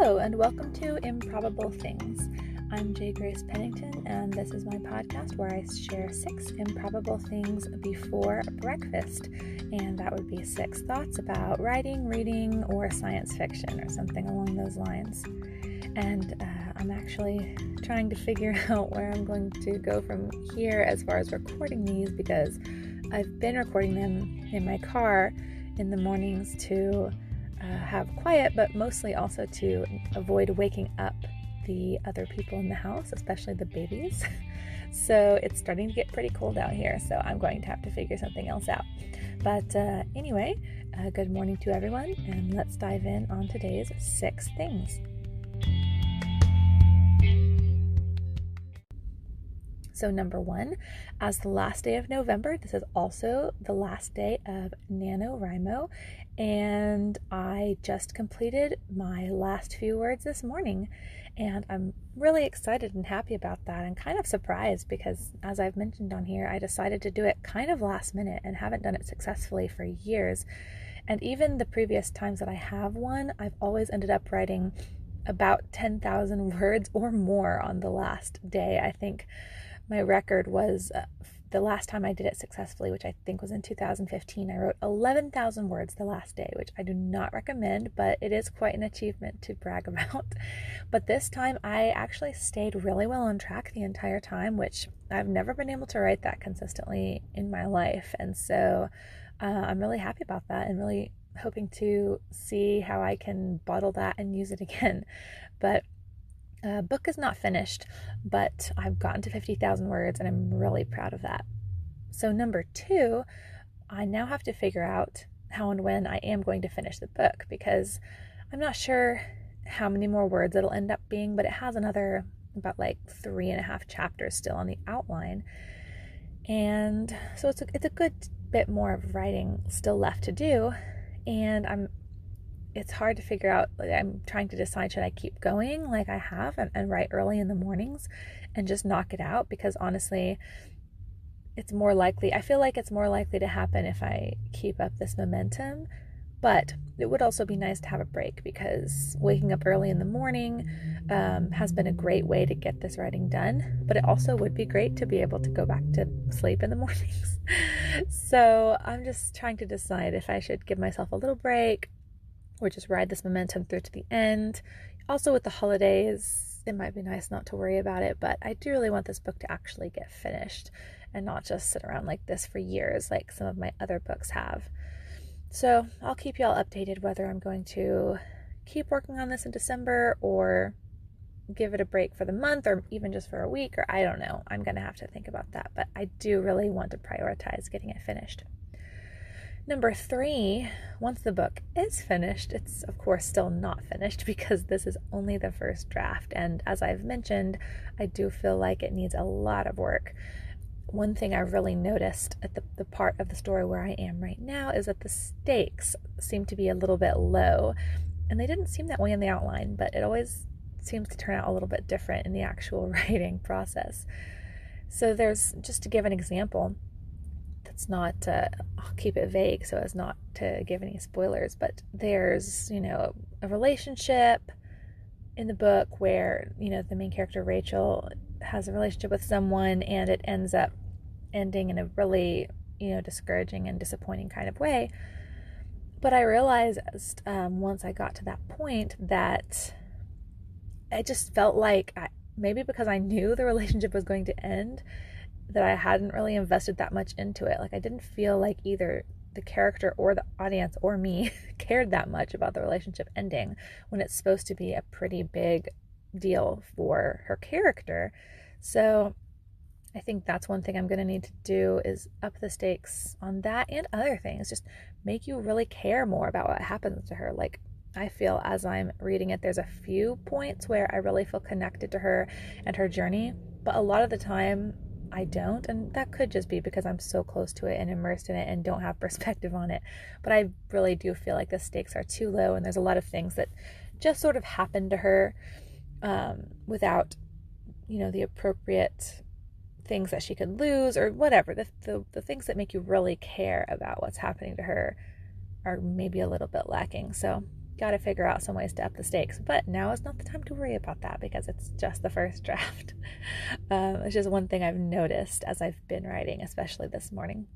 Hello, and welcome to Improbable Things. I'm J. Grace Pennington, and this is my podcast where I share 6 improbable things before breakfast. And that would be 6 thoughts about writing, reading, or science fiction, or something along those lines. And I'm actually trying to figure out where I'm going to go from here as far as recording these, because I've been recording them in my car in the mornings to have quiet, but mostly also to avoid waking up the other people in the house, especially the babies. So it's starting to get pretty cold out here, so I'm going to have to figure something else out. But anyway, good morning to everyone, and let's dive in on today's 6 things. So number 1, as the last day of November, this is also the last day of NaNoWriMo, and I just completed my last few words this morning, and I'm really excited and happy about that. I'm kind of surprised because, as I've mentioned on here, I decided to do it kind of last minute and haven't done it successfully for years. And even the previous times that I have one, I've always ended up writing about 10,000 words or more on the last day. I think my record was the last time I did it successfully, which I think was in 2015. I wrote 11,000 words the last day, which I do not recommend, but it is quite an achievement to brag about. But this time I actually stayed really well on track the entire time, which I've never been able to write that consistently in my life. And so I'm really happy about that and really hoping to see how I can bottle that and use it again. But book is not finished, but I've gotten to 50,000 words and I'm really proud of that. So number 2, I now have to figure out how and when I am going to finish the book, because I'm not sure how many more words it'll end up being, but it has another about 3.5 chapters still on the outline. And so it's a good bit more of writing still left to do, and it's hard to figure out. I'm trying to decide, should I keep going like I have and write early in the mornings and just knock it out? Because honestly, I feel like it's more likely to happen if I keep up this momentum. But it would also be nice to have a break, because waking up early in the morning has been a great way to get this writing done. But it also would be great to be able to go back to sleep in the mornings. So I'm just trying to decide if I should give myself a little break or just ride this momentum through to the end. Also, with the holidays, it might be nice not to worry about it, but I do really want this book to actually get finished and not just sit around like this for years like some of my other books have. So I'll keep you all updated whether I'm going to keep working on this in December or give it a break for the month or even just for a week, or I don't know. I'm going to have to think about that, but I do really want to prioritize getting it finished. Number 3, once the book is finished, it's of course still not finished because this is only the first draft. And as I've mentioned, I do feel like it needs a lot of work. One thing I've really noticed at the part of the story where I am right now is that the stakes seem to be a little bit low. And they didn't seem that way in the outline, but it always seems to turn out a little bit different in the actual writing process. So there's, just to give an example, that's not, I'll keep it vague so as not to give any spoilers, but there's, a relationship in the book where, the main character Rachel has a relationship with someone and it ends up ending in a really, discouraging and disappointing kind of way. But I realized once I got to that point that I just felt like, maybe because I knew the relationship was going to end, that I hadn't really invested that much into it. Like, I didn't feel like either the character or the audience or me cared that much about the relationship ending when it's supposed to be a pretty big deal for her character. So I think that's one thing I'm going to need to do, is up the stakes on that and other things. Just make you really care more about what happens to her. Like, I feel as I'm reading it, there's a few points where I really feel connected to her and her journey, but a lot of the time I don't, and that could just be because I'm so close to it and immersed in it and don't have perspective on it. But I really do feel like the stakes are too low, and there's a lot of things that just sort of happen to her without, the appropriate things that she could lose or whatever. The things that make you really care about what's happening to her are maybe a little bit lacking. So got to figure out some ways to up the stakes. But now is not the time to worry about that because it's just the first draft. It's just one thing I've noticed as I've been writing, especially this morning.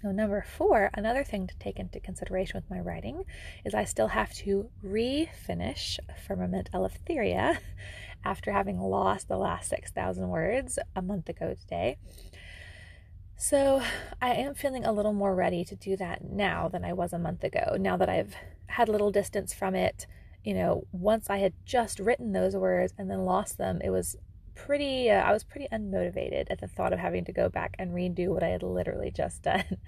So number 4, another thing to take into consideration with my writing is I still have to refinish Firmament Eleftheria after having lost the last 6,000 words a month ago today. So I am feeling a little more ready to do that now than I was a month ago. Now that I've had little distance from it, once I had just written those words and then lost them, it was I was pretty unmotivated at the thought of having to go back and redo what I had literally just done.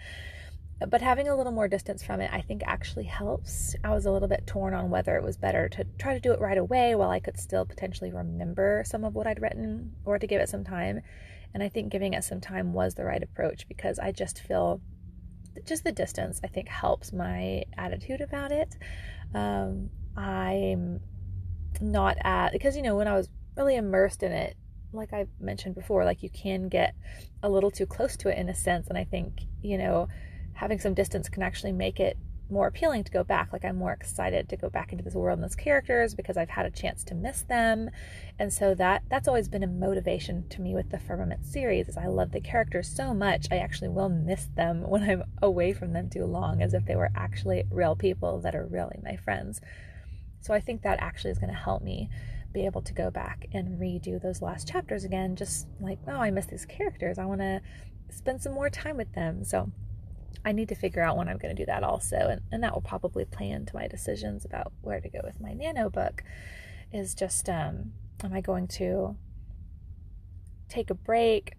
But having a little more distance from it, I think actually helps. I was a little bit torn on whether it was better to try to do it right away while I could still potentially remember some of what I'd written, or to give it some time. And I think giving it some time was the right approach because I just feel just the distance, I think, helps my attitude about it. I'm not because, when I was really immersed in it, like I mentioned before, like you can get a little too close to it in a sense. And I think, having some distance can actually make it more appealing to go back. Like I'm more excited to go back into this world and those characters because I've had a chance to miss them. And so that's always been a motivation to me with the Firmament series, is I love the characters so much I actually will miss them when I'm away from them too long, as if they were actually real people that are really my friends. So I think that actually is going to help me be able to go back and redo those last chapters again, just like, oh, I miss these characters. I want to spend some more time with them. So I need to figure out when I'm going to do that also. And that will probably play into my decisions about where to go with my Nano book, is just, am I going to take a break?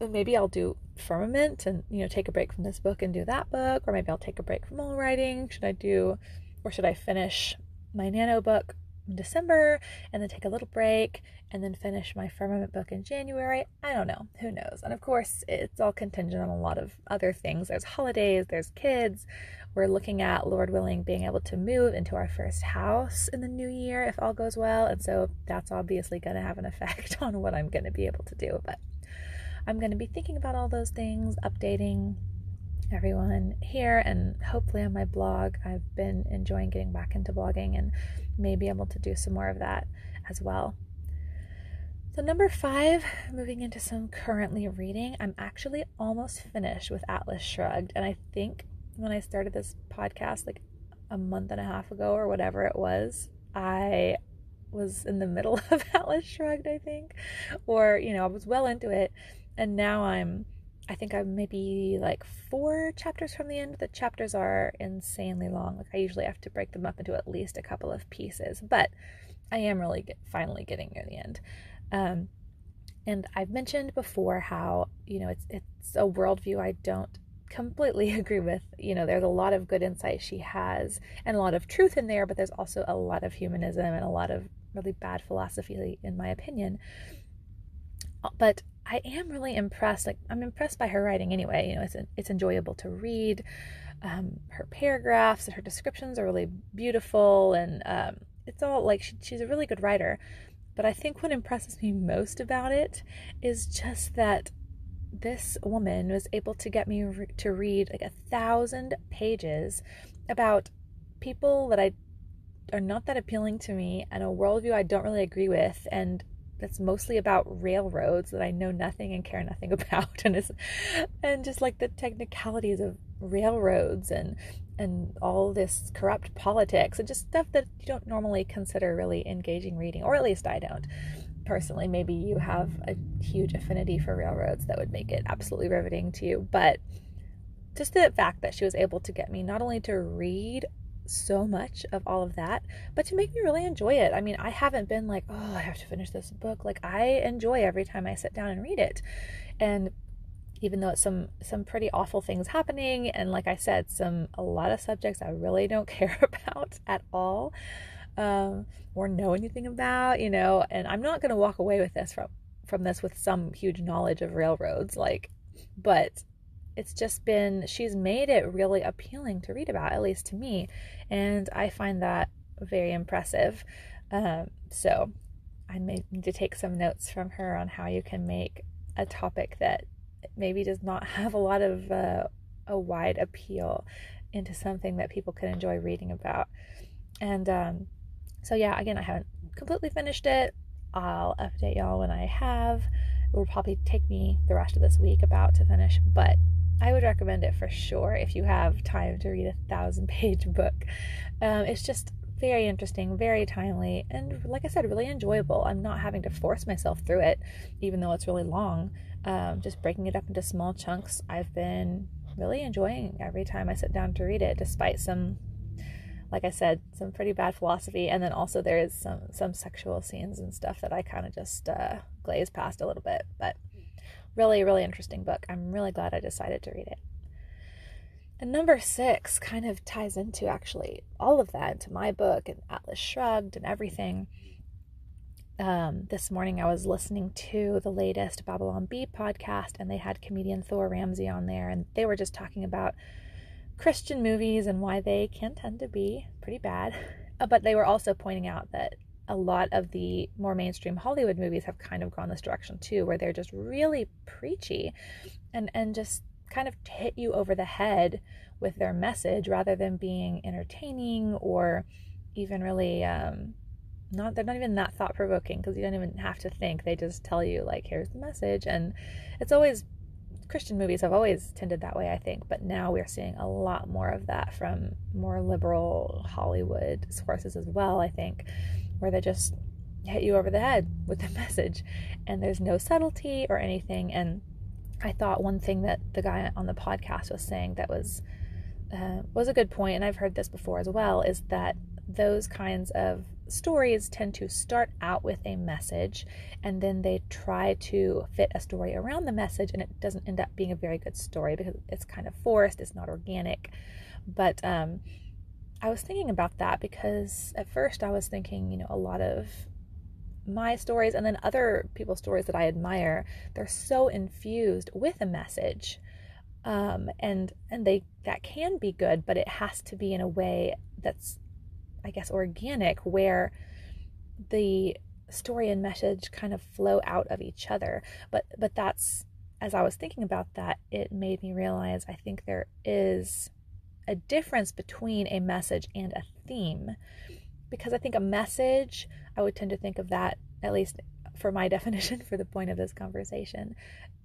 And maybe I'll do Firmament and, take a break from this book and do that book. Or maybe I'll take a break from all writing. Should I finish my Nano book in December and then take a little break and then finish my Firmament book in January? I don't know. Who knows? And of course, it's all contingent on a lot of other things. There's holidays, there's kids. We're looking at, Lord willing, being able to move into our first house in the new year if all goes well. And so that's obviously going to have an effect on what I'm going to be able to do. But I'm going to be thinking about all those things, updating everyone here and hopefully on my blog. I've been enjoying getting back into blogging and may be able to do some more of that as well. So number 5, moving into some currently reading, I'm actually almost finished with Atlas Shrugged. And I think when I started this podcast like a month and a half ago or whatever it was, I was in the middle of Atlas Shrugged, I think, or, I was well into it. And now I think I'm maybe like 4 chapters from the end. The chapters are insanely long. Like I usually have to break them up into at least a couple of pieces, but I am really finally getting near the end. And I've mentioned before how, it's a worldview I don't completely agree with. There's a lot of good insight she has and a lot of truth in there, but there's also a lot of humanism and a lot of really bad philosophy, in my opinion. But I am really impressed. Like I'm impressed by her writing anyway. It's enjoyable to read. Her paragraphs and her descriptions are really beautiful, and it's all like she's a really good writer. But I think what impresses me most about it is just that this woman was able to get me to read like 1,000 pages about people that are not that appealing to me and a worldview I don't really agree with, and that's mostly about railroads that I know nothing and care nothing about, and just like the technicalities of railroads and all this corrupt politics and just stuff that you don't normally consider really engaging reading, or at least I don't personally. Maybe you have a huge affinity for railroads that would make it absolutely riveting to you, but just the fact that she was able to get me not only to read so much of all of that, but to make me really enjoy it. I mean, I haven't been like, oh, I have to finish this book. Like I enjoy every time I sit down and read it. And even though it's some pretty awful things happening, and like I said, a lot of subjects I really don't care about at all, or know anything about, and I'm not going to walk away with this from this with some huge knowledge of railroads, but it's just she's made it really appealing to read about, at least to me. And I find that very impressive. So I may need to take some notes from her on how you can make a topic that maybe does not have a lot of a wide appeal into something that people can enjoy reading about. And so yeah, again, I haven't completely finished it. I'll update y'all when I have. It will probably take me the rest of this week about to finish, but I would recommend it for sure if you have time to read a 1,000-page book. It's just very interesting, very timely, and like I said, really enjoyable. I'm not having to force myself through it, even though it's really long. Just breaking it up into small chunks. I've been really enjoying every time I sit down to read it, despite some, like I said, some pretty bad philosophy, and then also there is some sexual scenes and stuff that I kind of just glaze past a little bit, but really, really interesting book. I'm really glad I decided to read it. And number 6 kind of ties into actually all of that, into my book and Atlas Shrugged and everything. This morning I was listening to the latest Babylon Bee podcast, and they had comedian Thor Ramsey on there, and they were just talking about Christian movies and why they can tend to be pretty bad. But they were also pointing out that a lot of the more mainstream Hollywood movies have kind of gone this direction too, where they're just really preachy and just kind of hit you over the head with their message rather than being entertaining or even really they're not even that thought-provoking, because you don't even have to think. They just tell you, like, here's the message. And it's always, Christian movies have always tended that way, I think, but now we're seeing a lot more of that from more liberal Hollywood sources as well, I think, where they just hit you over the head with the message, and there's no subtlety or anything. And I thought one thing that the guy on the podcast was saying that was a good point, and I've heard this before as well, is that those kinds of stories tend to start out with a message, and then they try to fit a story around the message, and it doesn't end up being a very good story because it's kind of forced, it's not organic. But I was thinking about that because at first I was thinking, a lot of my stories and then other people's stories that I admire, they're so infused with a message. And that can be good, but it has to be in a way that's, I guess, organic, where the story and message kind of flow out of each other. But that's, as I was thinking about that, it made me realize I think there is a difference between a message and a theme. Because I think a message, I would tend to think of that, at least for my definition for the point of this conversation,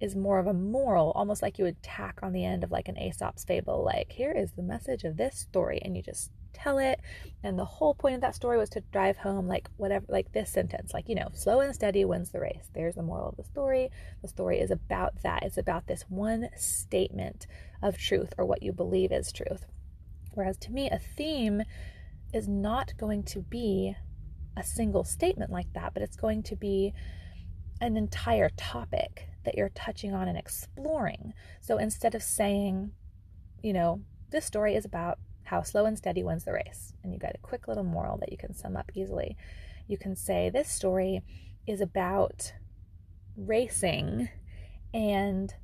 is more of a moral, almost like you would tack on the end of like an Aesop's fable, like, here is the message of this story, and you just tell it, and the whole point of that story was to drive home, like, whatever, like this sentence, like, slow and steady wins the race. There's the moral of the story. The story is about that. It's about this one statement of truth, or what you believe is truth. Whereas to me, a theme is not going to be a single statement like that, but it's going to be an entire topic that you're touching on and exploring. So instead of saying, this story is about how slow and steady wins the race, and you got a quick little moral that you can sum up easily, you can say this story is about racing and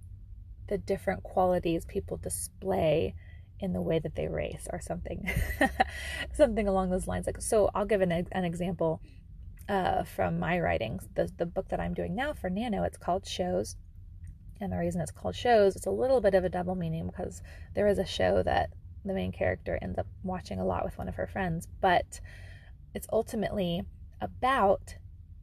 the different qualities people display in the way that they race, or something something along those lines. Like, so I'll give an example from my writings. The book that I'm doing now for Nano, it's called Shows, and the reason it's called Shows, it's a little bit of a double meaning, because there is a show that the main character ends up watching a lot with one of her friends, but it's ultimately about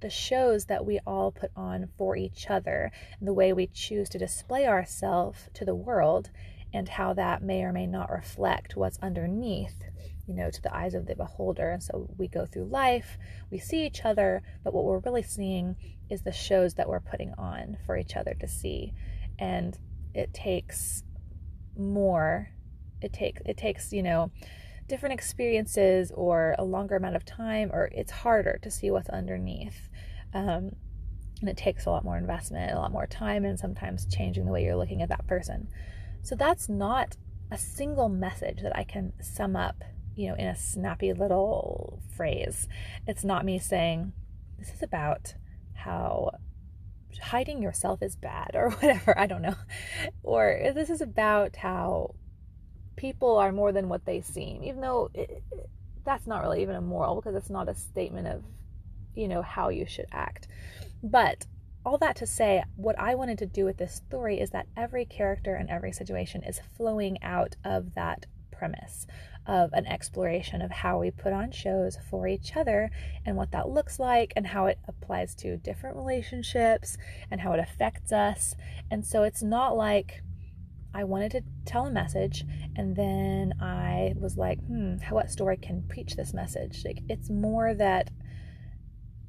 the shows that we all put on for each other, and the way we choose to display ourselves to the world, and how that may or may not reflect what's underneath, to the eyes of the beholder. And so we go through life, we see each other, but what we're really seeing is the shows that we're putting on for each other to see. And it takes more. It takes, different experiences, or a longer amount of time, or it's harder to see what's underneath. And it takes a lot more investment, a lot more time, and sometimes changing the way you're looking at that person. So that's not a single message that I can sum up, in a snappy little phrase. It's not me saying, this is about how hiding yourself is bad, or whatever, I don't know. Or this is about how people are more than what they seem, even though that's not really even a moral, because it's not a statement of, how you should act. But all that to say, what I wanted to do with this story is that every character and every situation is flowing out of that premise of an exploration of how we put on shows for each other and what that looks like and how it applies to different relationships and how it affects us. And so it's not like I wanted to tell a message and then I was like, what story can preach this message? Like, it's more that